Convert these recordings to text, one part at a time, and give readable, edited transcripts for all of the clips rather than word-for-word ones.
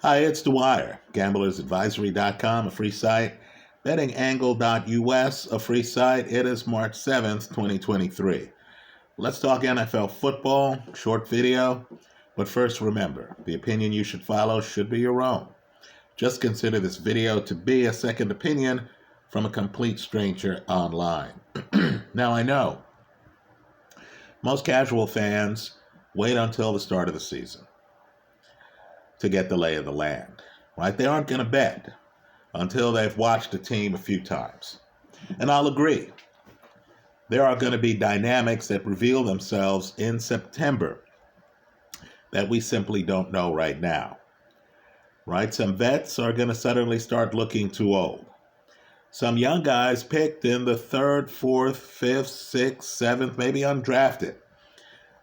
Hi, it's Dwyer, gamblersadvisory.com, a free site, bettingangle.us, a free site. It is March 7th, 2023. Let's talk NFL football, short video. But first, remember, the opinion you should follow should be your own. Just consider this video to be a second opinion from a complete stranger online. Now, I know most casual fans wait until the start of the season to get the lay of the land, right? They aren't going to bet until they've watched a team a few times. And I'll agree, there are going to be dynamics that reveal themselves in September that we simply don't know right now, right? Some vets are going to suddenly start looking too old. Some young guys picked in the 3rd, 4th, 5th, 6th, 7th, maybe undrafted,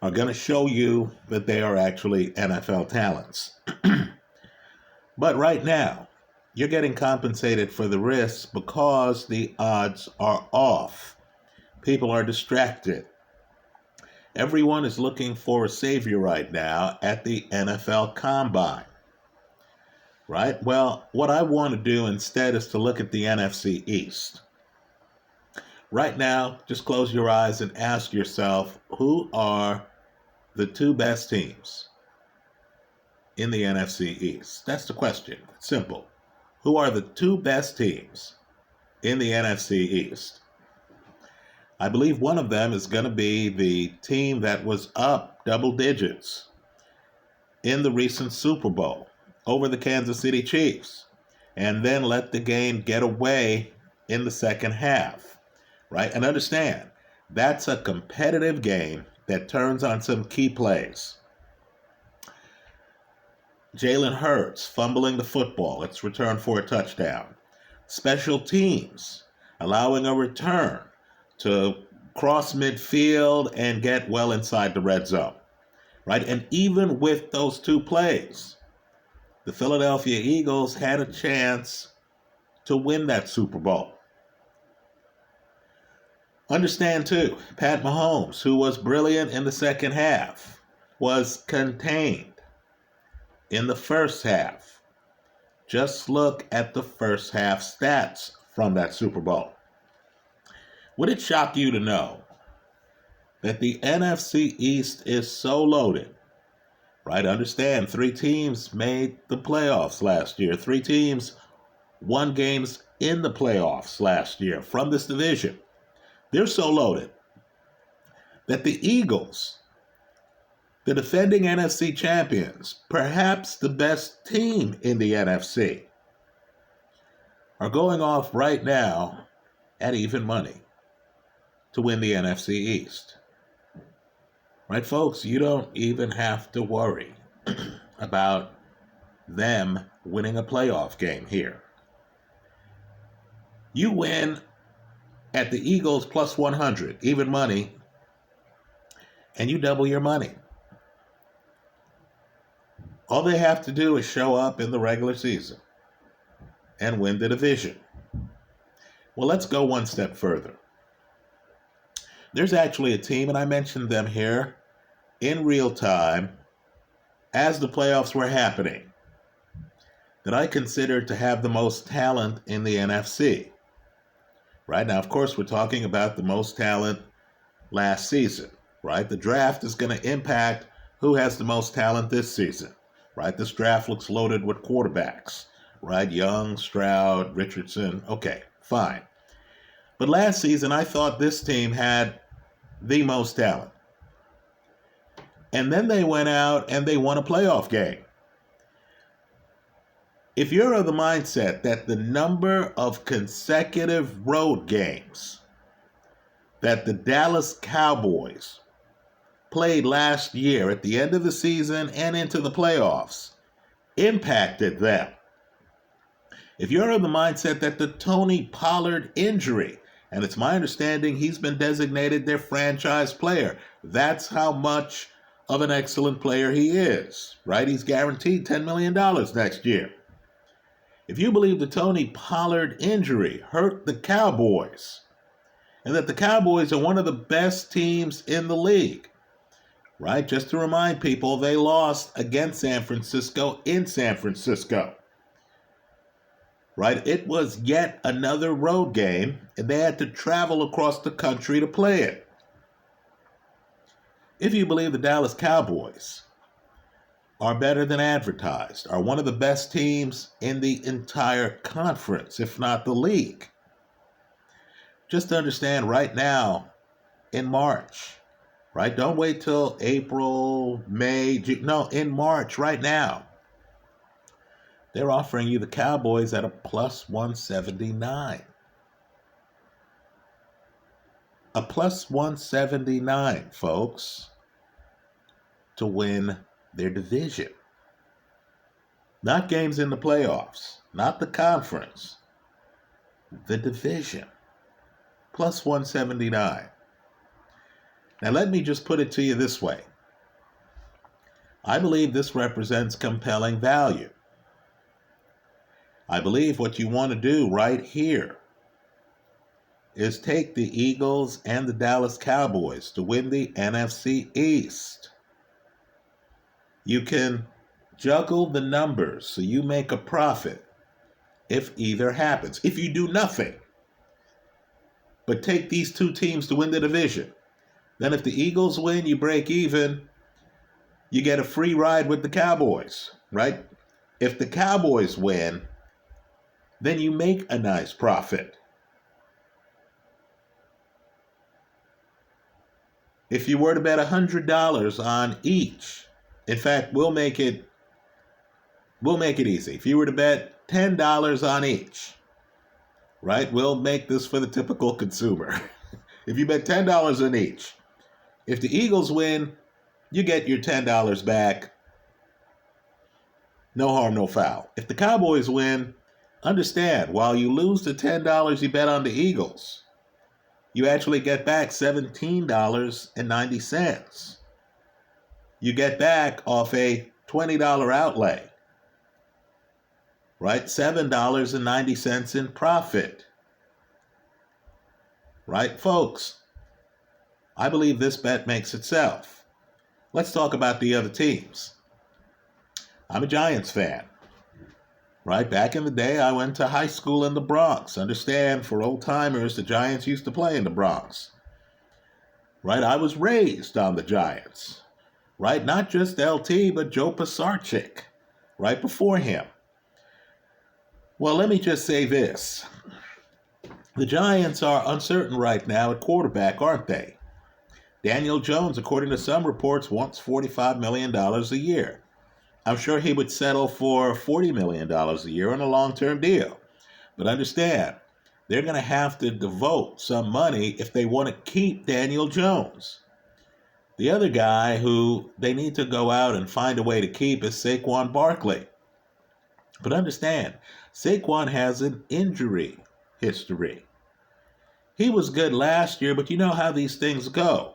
are going to show you that they are actually NFL talents. But right now, you're getting compensated for the risks because the odds are off. People are distracted. Everyone is looking for a savior right now at the NFL Combine. Right? Well, what I want to do instead is to look at the NFC East. Right now, just close your eyes and ask yourself, who are the two best teams in the NFC East? That's the question. It's simple. Who are the two best teams in the NFC East? I believe one of them is going to be the team that was up double digits in the recent Super Bowl over the Kansas City Chiefs, and then let the game get away in the second half, right? And understand, that's a competitive game that turns on some key plays. Jalen Hurts fumbling the football. It's returned for a touchdown. Special teams allowing a return to cross midfield and get well inside the red zone, right? And even with those two plays, the Philadelphia Eagles had a chance to win that Super Bowl. Understand, too, Pat Mahomes, who was brilliant in the second half, was contained in the first half. Just look at the first half stats from that Super Bowl. Would it shock you to know that the NFC East is so loaded, right? Understand, 3 teams made the playoffs last year. 3 teams won games in the playoffs last year from this division. They're so loaded that the Eagles, the defending NFC champions, perhaps the best team in the NFC, are going off right now at even money to win the NFC East. Right, folks? You don't even have to worry about them winning a playoff game here. You win at the Eagles plus 100, even money, and you double your money. All they have to do is show up in the regular season and win the division. Well, let's go one step further. There's actually a team, and I mentioned them here in real time as the playoffs were happening, that I consider to have the most talent in the NFC. Right now, of course, we're talking about the most talent last season, right? The draft is going to impact who has the most talent this season, right? This draft looks loaded with quarterbacks, right? Young, Stroud, Richardson. Okay, fine. But last season, I thought this team had the most talent. And then they went out and they won a playoff game. If you're of the mindset that the number of consecutive road games that the Dallas Cowboys played last year at the end of the season and into the playoffs impacted them, if you're of the mindset that the Tony Pollard injury, and it's my understanding he's been designated their franchise player, that's how much of an excellent player he is, right? He's guaranteed $10 million next year. If you believe the Tony Pollard injury hurt the Cowboys, and that the Cowboys are one of the best teams in the league, right? Just to remind people, they lost against San Francisco in San Francisco, right? It was yet another road game, and they had to travel across the country to play it. If you believe the Dallas Cowboys are better than advertised, are one of the best teams in the entire conference, if not the league, just understand right now in March, right? Don't wait till April, May, June. No, in March, right now, they're offering you the Cowboys at a plus 179. A plus 179, folks, to win their division. Not games in the playoffs, not the conference, the division. Plus 179. Now, let me just put it to you this way. I believe this represents compelling value. I believe what you want to do right here is take the Eagles and the Dallas Cowboys to win the NFC East. You can juggle the numbers so you make a profit if either happens. If you do nothing but take these two teams to win the division, then if the Eagles win, you break even, you get a free ride with the Cowboys, right? If the Cowboys win, then you make a nice profit. If you were to bet $100 on each, in fact, we'll make it easy. If you were to bet $10 on each, right? We'll make this for the typical consumer. If you bet $10 on each, if the Eagles win, you get your $10 back. No harm, no foul. If the Cowboys win, understand, while you lose the $10 you bet on the Eagles, you actually get back $17.90. You get back off a $20 outlay, right? $7.90 in profit, right? Folks, I believe this bet makes itself. Let's talk about the other teams. I'm a Giants fan, right? Back in the day, I went to high school in the Bronx. Understand, for old timers, the Giants used to play in the Bronx, right? I was raised on the Giants, right? Not just LT, but Joe Pisarcik, right before him. Well, let me just say this. The Giants are uncertain right now at quarterback, aren't they? Daniel Jones, according to some reports, wants $45 million a year. I'm sure he would settle for $40 million a year on a long-term deal. But understand, they're going to have to devote some money if they want to keep Daniel Jones. The other guy who they need to go out and find a way to keep is Saquon Barkley. But understand, Saquon has an injury history. He was good last year, but you know how these things go,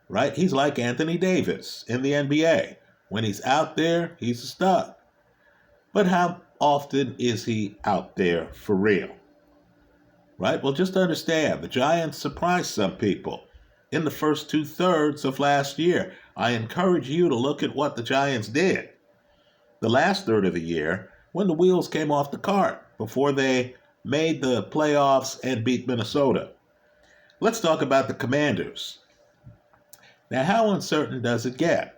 right? He's like Anthony Davis in the NBA. When he's out there, he's a stud. But how often is he out there for real? Right? Well, just understand, the Giants surprised some people in the first 2/3 of last year. I encourage you to look at what the Giants did the last third of the year when the wheels came off the cart before they made the playoffs and beat Minnesota. Let's talk about the Commanders. Now, how uncertain does it get?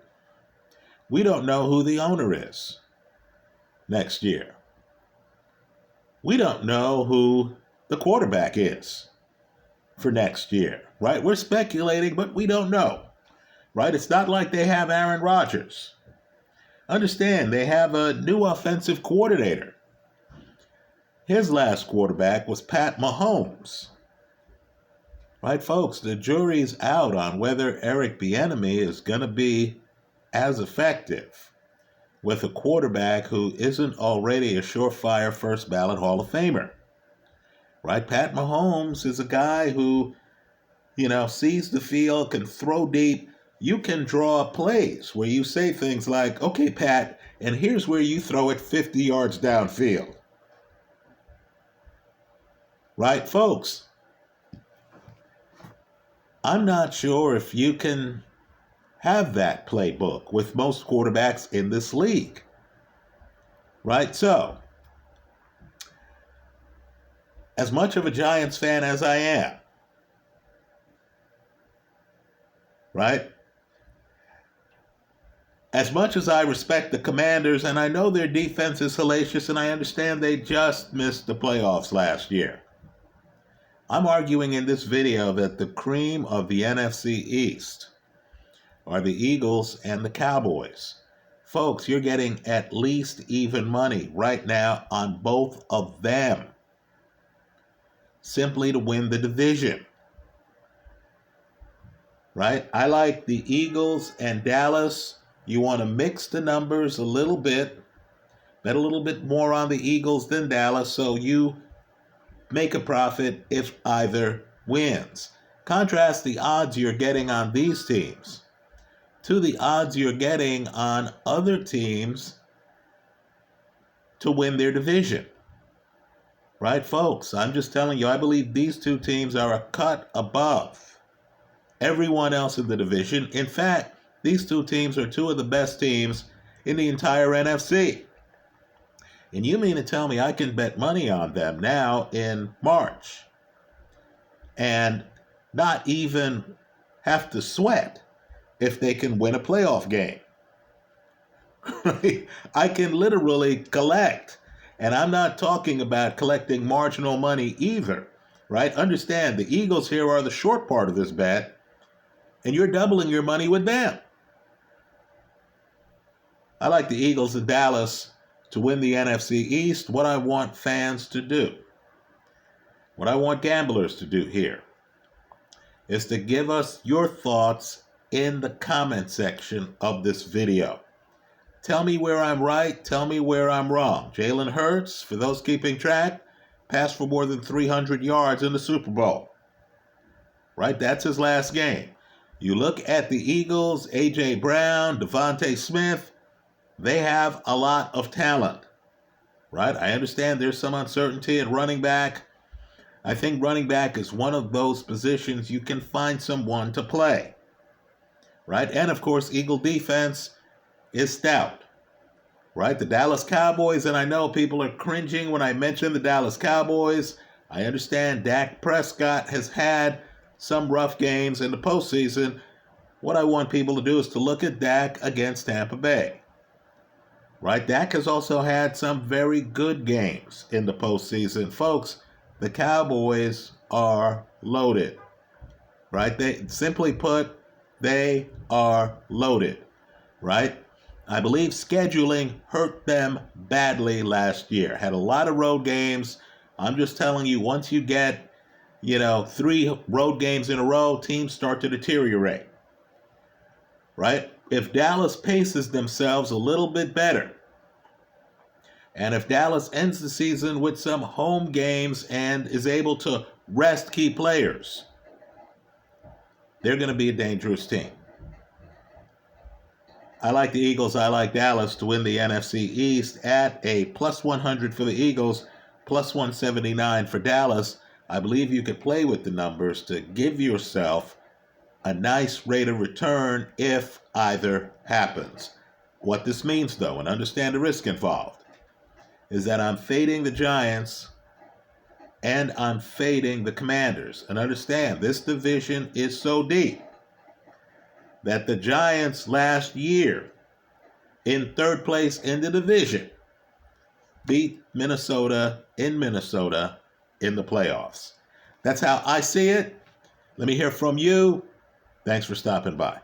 We don't know who the owner is next year. We don't know who the quarterback is for next year, right? We're speculating, but we don't know, right? It's not like they have Aaron Rodgers. Understand, they have a new offensive coordinator. His last quarterback was Pat Mahomes. Right, folks, the jury's out on whether Eric Bieniemy is going to be as effective with a quarterback who isn't already a surefire first ballot Hall of Famer. Right? Pat Mahomes is a guy who, sees the field, can throw deep. You can draw plays where you say things like, okay, Pat, and here's where you throw it 50 yards downfield. Right, folks? I'm not sure if you can have that playbook with most quarterbacks in this league. Right? So, as much of a Giants fan as I am, right? As much as I respect the Commanders, and I know their defense is hellacious, and I understand they just missed the playoffs last year, I'm arguing in this video that the cream of the NFC East are the Eagles and the Cowboys. Folks, you're getting at least even money right now on both of them, simply to win the division. Right? I like the Eagles and Dallas. You want to mix the numbers a little bit, bet a little bit more on the Eagles than Dallas, so you make a profit if either wins. Contrast the odds you're getting on these teams to the odds you're getting on other teams to win their division. Right, folks? I'm just telling you, I believe these two teams are a cut above everyone else in the division. In fact, these two teams are two of the best teams in the entire NFC. And you mean to tell me I can bet money on them now in March and not even have to sweat if they can win a playoff game? Right? I can literally collect. And I'm not talking about collecting marginal money either. Right? Understand, the Eagles here are the short part of this bet, and you're doubling your money with them. I like the Eagles in Dallas to win the NFC East. What I want fans to do, what I want gamblers to do here, is to give us your thoughts in the comment section of this video. Tell me where I'm right. Tell me where I'm wrong. Jalen Hurts, for those keeping track, passed for more than 300 yards in the Super Bowl. Right? That's his last game. You look at the Eagles, A.J. Brown, Devontae Smith, they have a lot of talent, right? I understand there's some uncertainty at running back. I think running back is one of those positions you can find someone to play, right? And of course, Eagle defense is stout, right? The Dallas Cowboys, and I know people are cringing when I mention the Dallas Cowboys. I understand Dak Prescott has had some rough games in the postseason. What I want people to do is to look at Dak against Tampa Bay. Right? Dak has also had some very good games in the postseason. Folks, the Cowboys are loaded. Right? Simply put, they are loaded. Right? I believe scheduling hurt them badly last year. Had a lot of road games. I'm just telling you, once you get, 3 road games in a row, teams start to deteriorate. Right? If Dallas paces themselves a little bit better, and if Dallas ends the season with some home games and is able to rest key players, they're going to be a dangerous team. I like the Eagles. I like Dallas to win the NFC East at a plus 100 for the Eagles, plus 179 for Dallas. I believe you could play with the numbers to give yourself a nice rate of return if either happens. What this means, though, and understand the risk involved, is that I'm fading the Giants and I'm fading the Commanders. And understand, this division is so deep that the Giants last year, in third place in the division, beat Minnesota in the playoffs. That's how I see it. Let me hear from you. Thanks for stopping by.